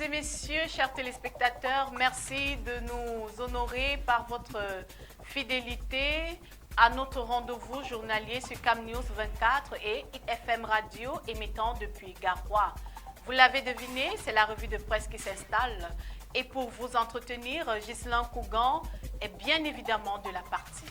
et messieurs, chers téléspectateurs, merci de nous honorer par votre fidélité à notre rendez-vous journalier sur Cam News 24 et FM Radio émettant depuis Garoua. Vous l'avez deviné, c'est la revue de presse qui s'installe. Et pour vous entretenir, Ghislain Kougan est bien évidemment de la partie.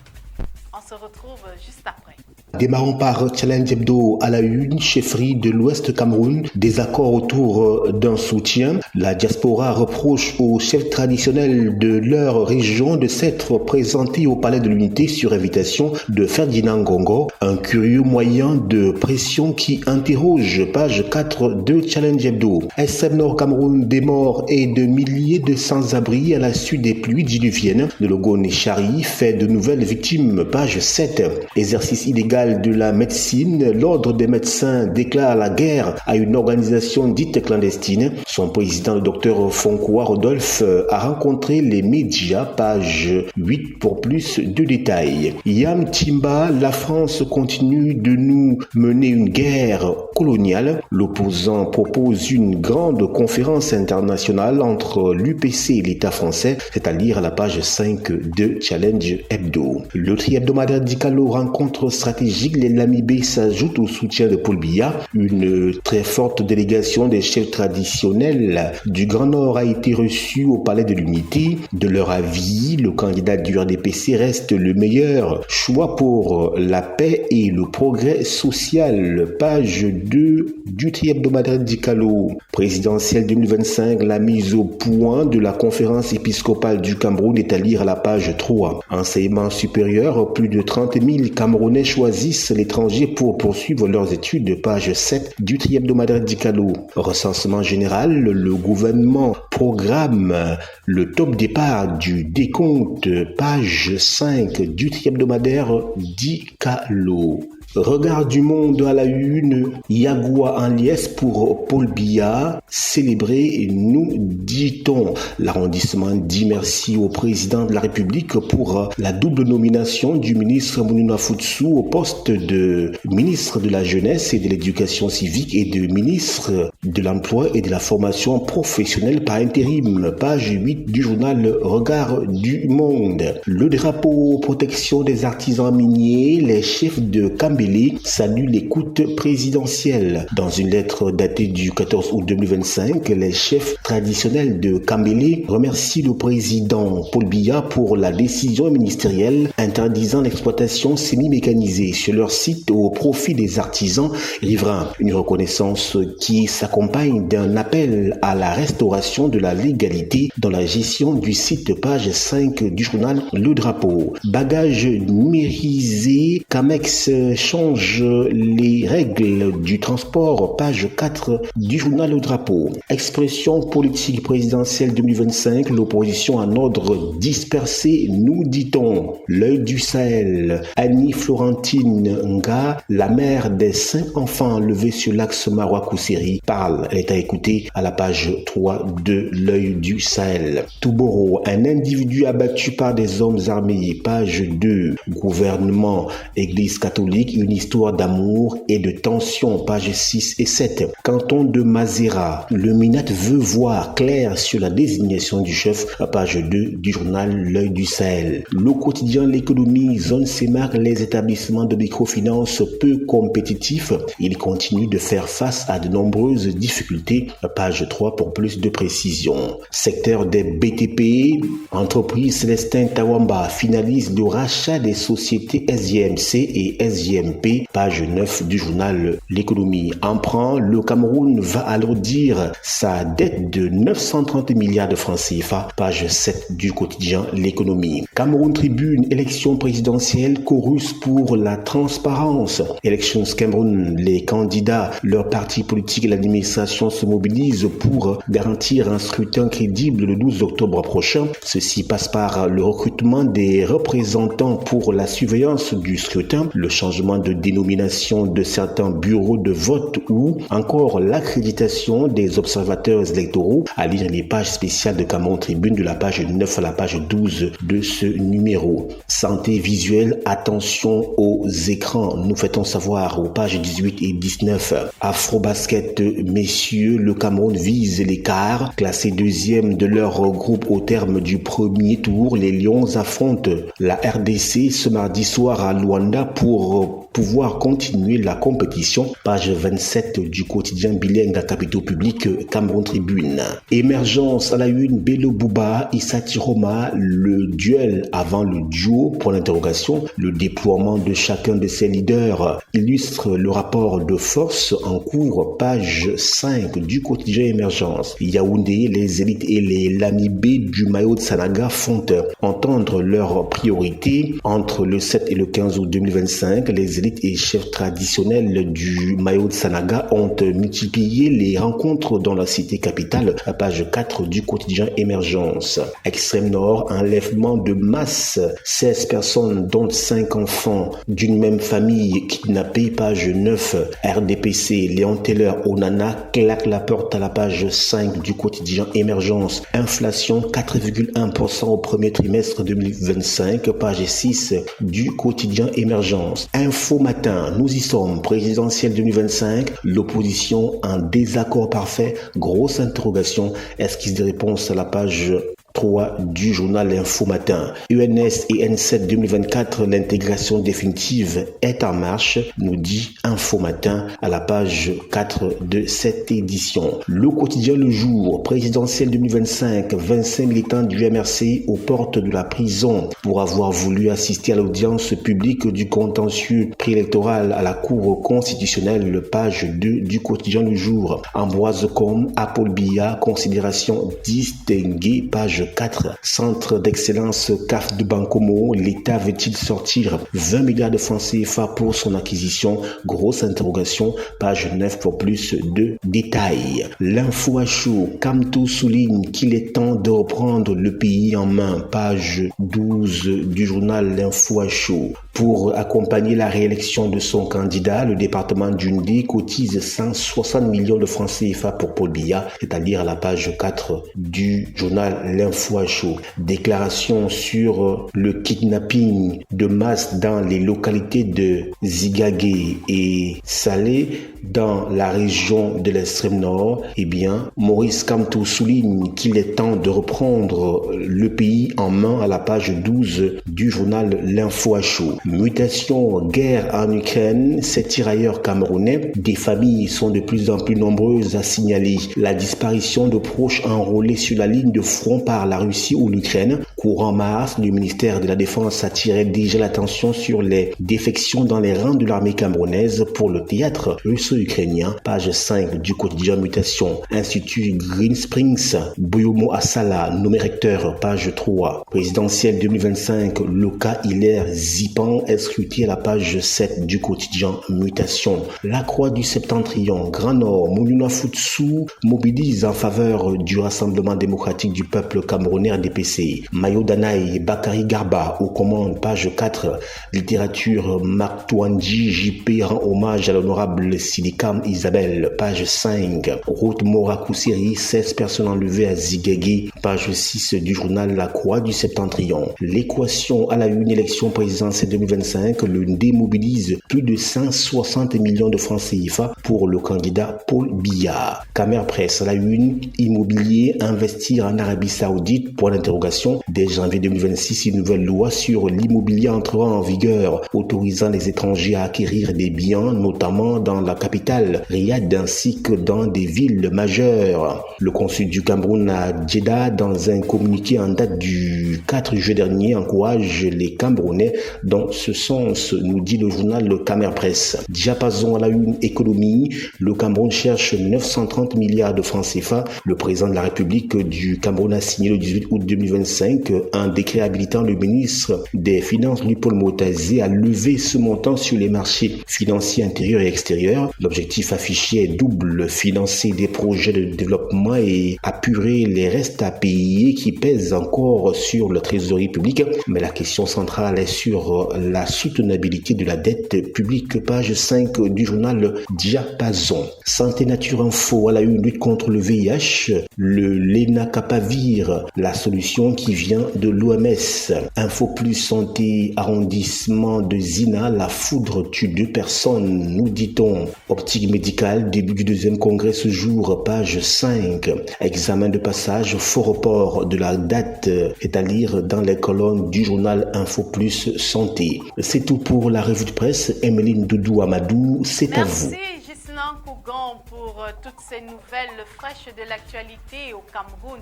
On se retrouve juste après. Démarrons par Challenge Hebdo à la une, chefferie de l'Ouest Cameroun, désaccord autour d'un soutien. La diaspora reproche aux chefs traditionnels de leur région de s'être présentés au Palais de l'Unité sur invitation de Ferdinand Ngongo. Un curieux moyen de pression qui interroge, page 4 de Challenge Hebdo. SM Nord Cameroun, des morts et de milliers de sans-abri à la suite des pluies diluviennes. Le logo Nechari fait de nouvelles victimes, page 7. Exercice illégal de la médecine, l'ordre des médecins déclare la guerre à une organisation dite clandestine. Son président, le docteur Fonkoua Rodolphe, a rencontré les médias, page 8 pour plus de détails. Yam Timba, la France continue de nous mener une guerre coloniale. L'opposant propose une grande conférence internationale entre l'UPC et l'État français, c'est à lire à la page 5 de Challenge Hebdo. Le tri-hebdomadaire Dicalo rencontre stratégique. Les Lamibé s'ajoutent au soutien de Paul Biya. Une très forte délégation des chefs traditionnels du Grand Nord a été reçue au Palais de l'Unité. De leur avis, le candidat du RDPC reste le meilleur choix pour la paix et le progrès social. Page 2 du tri-hebdomadaire Dicalo. Présidentielle 2025, la mise au point de la conférence épiscopale du Cameroun est à lire à la page 3. Enseignement supérieur, plus de 30 000 Camerounais choisissent l'étranger pour poursuivre leurs études, page 7 du tri-hebdomadaire Dicalo. Recensement général, le gouvernement programme le top départ du décompte, page 5 du tri-hebdomadaire Dicalo. Regard du monde à la une, Yagoua en liesse pour Paul Biya, célébré, nous dit-on. L'arrondissement dit merci au président de la République pour la double nomination du ministre Mounouna Foutsou au poste de ministre de la Jeunesse et de l'Éducation civique et de ministre de l'Emploi et de la Formation professionnelle par intérim. Page 8 du journal Regard du monde. Le drapeau protection des artisans miniers, les chefs de Cambé salue l'écoute présidentielle. Dans une lettre datée du 14 août 2025, les chefs traditionnels de Kambélé remercient le président Paul Biya pour la décision ministérielle interdisant l'exploitation semi-mécanisée sur leur site au profit des artisans riverains. Une reconnaissance qui s'accompagne d'un appel à la restauration de la légalité dans la gestion du site, page 5 du journal Le Drapeau. Bagages numérisés, Camex change les règles du transport, page 4 du journal Le Drapeau. Expression politique présidentielle 2025, l'opposition en ordre dispersé, nous dit-on. L'œil du Sahel, Annie Florentine Nga, la mère des 5 enfants enlevés sur l'axe Marois-Kousseri, parle. Elle est à écouter à la page 3 de L'œil du Sahel. Touboro, un individu abattu par des hommes armés, page 2. Gouvernement, Église catholique, une histoire d'amour et de tension, pages 6 et 7. Canton de Mazera, le MINAT veut voir clair sur la désignation du chef, page 2 du journal L'œil du Sahel. Le quotidien L'économie, zone CEMAC, les établissements de microfinance peu compétitifs. Ils continuent de faire face à de nombreuses difficultés, page 3 pour plus de précision. Secteur des BTP, entreprise Célestin Tawamba finalise le rachat des sociétés SJMC et SJMP, page 9 du journal L'économie. Emprunt, le Cameroun va alourdir sa dette de 930 milliards de francs CFA, page 7 du quotidien L'économie. Cameroun Tribune, élection présidentielle, chorus pour la transparence. Elections Cameroun, les candidats, leurs partis politiques et l'administration se mobilisent pour garantir un scrutin crédible le 12 octobre prochain. Ceci passe par le recrutement des représentants pour la surveillance du scrutin, le changement changement de dénomination de certains bureaux de vote ou encore l'accréditation des observateurs électoraux, à lire les pages spéciales de Cameroun Tribune de la page 9 à la page 12 de ce numéro. Santé visuelle, attention aux écrans, nous fait-on savoir aux pages 18 et 19. Afrobasket, messieurs, le Cameroun vise les quarts, classé deuxième de leur groupe au terme du premier tour. Les Lions affrontent la RDC ce mardi soir à Luanda pour pouvoir continuer la compétition. Page 27 du quotidien bilingue à capitaux publics Cameroun Tribune. Émergence à la une, Bello Bouba, Issa Tiroma, le duel avant le duo, pour l'interrogation. Le déploiement de chacun de ses leaders illustre le rapport de force en cours. Page 5 du quotidien Émergence. Yaoundé, les élites et les lamibés du maillot de Sanaga font entendre leurs priorités. Entre le 7 et le 15 août 2025, les élites et chefs traditionnels du maillot de Sanaga ont multiplié les rencontres dans la cité capitale. À page 4 du quotidien Émergence. Extrême Nord, enlèvement de masse. 16 personnes, dont 5 enfants d'une même famille kidnappés. Page 9. RDPC, Léon Taylor Onana claque la porte à la page 5 du quotidien Émergence. Inflation 4,1% au premier trimestre 2025. Page 6 du quotidien Émergence. Info matin, nous y sommes. Présidentielle 2025, l'opposition en désaccord parfait. Grosse interrogation. Esquisse de réponse à la page 3 du journal Info Matin. UNS et N7 2024, l'intégration définitive est en marche, nous dit Info Matin à la page 4 de cette édition. Le quotidien Le Jour, présidentielle 2025, 25 militants du MRC aux portes de la prison pour avoir voulu assister à l'audience publique du contentieux préélectoral à la Cour constitutionnelle, page 2 du quotidien Le Jour. Ambroise Combe, Paul Biya, considération distinguée, page 4. Centre d'excellence CAF de Bancomo, l'État veut-il sortir 20 milliards de francs CFA pour son acquisition? Grosse interrogation, page 9 pour plus de détails. L'info à chaud, Kamto souligne qu'il est temps de reprendre le pays en main, page 12 du journal L'info à chaud. Pour accompagner la réélection de son candidat, le département d'Undé cotise 160 millions de francs CFA pour Paul Biya, c'est-à-dire à la page 4 du journal L'Info à chaud. Déclaration sur le kidnapping de masse dans les localités de Zigagé et Salé dans la région de l'extrême nord. Eh bien, Maurice Kamto souligne qu'il est temps de reprendre le pays en main à la page 12 du journal L'Info à chaud. Mutation, guerre en Ukraine, ces tirailleurs camerounais, des familles sont de plus en plus nombreuses à signaler la disparition de proches enrôlés sur la ligne de front par la Russie ou l'Ukraine. Courant mars, le ministère de la Défense attirait déjà l'attention sur les défections dans les rangs de l'armée camerounaise pour le théâtre russo-ukrainien. Page 5 du quotidien Mutation. Institut Green Springs, Boyomo Asala, nommé recteur, page 3. Présidentielle 2025, Loka Hilaire Zipan, scruté à la page 7 du quotidien Mutation. La Croix du Septentrion, Grand Nord, Moulouna Futsu mobilise en faveur du Rassemblement démocratique du peuple camerounais RDPC. Mayo Danaï, Bakari Garba aux commandes, page 4. Littérature, Marc Touandji, JP rend hommage à l'honorable Silikam Isabelle, page 5. Route Morakoussiri, 16 personnes enlevées à Ziguégué, page 6 du journal La Croix du Septentrion. L'équation à la une, élection présidentielle 2025, le démobilise plus de 160 millions de francs CFA pour le candidat Paul Biya. Camer Presse à la une, immobilier, investir en Arabie Saoudite, point d'interrogation. Dès janvier 2026, une nouvelle loi sur l'immobilier entrera en vigueur, autorisant les étrangers à acquérir des biens, notamment dans la capitale, Riyad, ainsi que dans des villes majeures. Le consul du Cameroun à Jeddah, dans un communiqué en date du 4 juillet dernier, encourage les Camerounais dans ce sens, nous dit le journal Le Camer Presse. Diapason à la une, économie, le Cameroun cherche 930 milliards de francs CFA. Le président de la République du Cameroun a signé le 18 août 2025 un décret habilitant le ministre des Finances, Louis-Paul Motazé, à lever ce montant sur les marchés financiers intérieurs et extérieurs. L'objectif affiché est double: financer des projets de développement et apurer les restes à payer qui pèsent encore sur le trésorerie publique. Mais la question centrale est sur la soutenabilité de la dette publique. Page 5 du journal Diapason. Santé Nature Info à la une: lutte contre le VIH, le Lenacapavir, la solution qui vient de l'OMS. Info Plus Santé arrondissement de Zina, la foudre tue 2 personnes, nous dit-on. Optique médicale, début du 2e congrès ce jour, page 5. Examen de passage, faux report de la date est à lire dans les colonnes du journal Info Plus Santé. C'est tout pour la revue de presse. Emeline Doudou Amadou, c'est à vous. Merci Ghislain Kougan pour toutes ces nouvelles fraîches de l'actualité au Cameroun.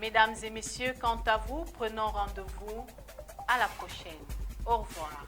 Mesdames et messieurs, quant à vous, prenons rendez-vous à la prochaine. Au revoir.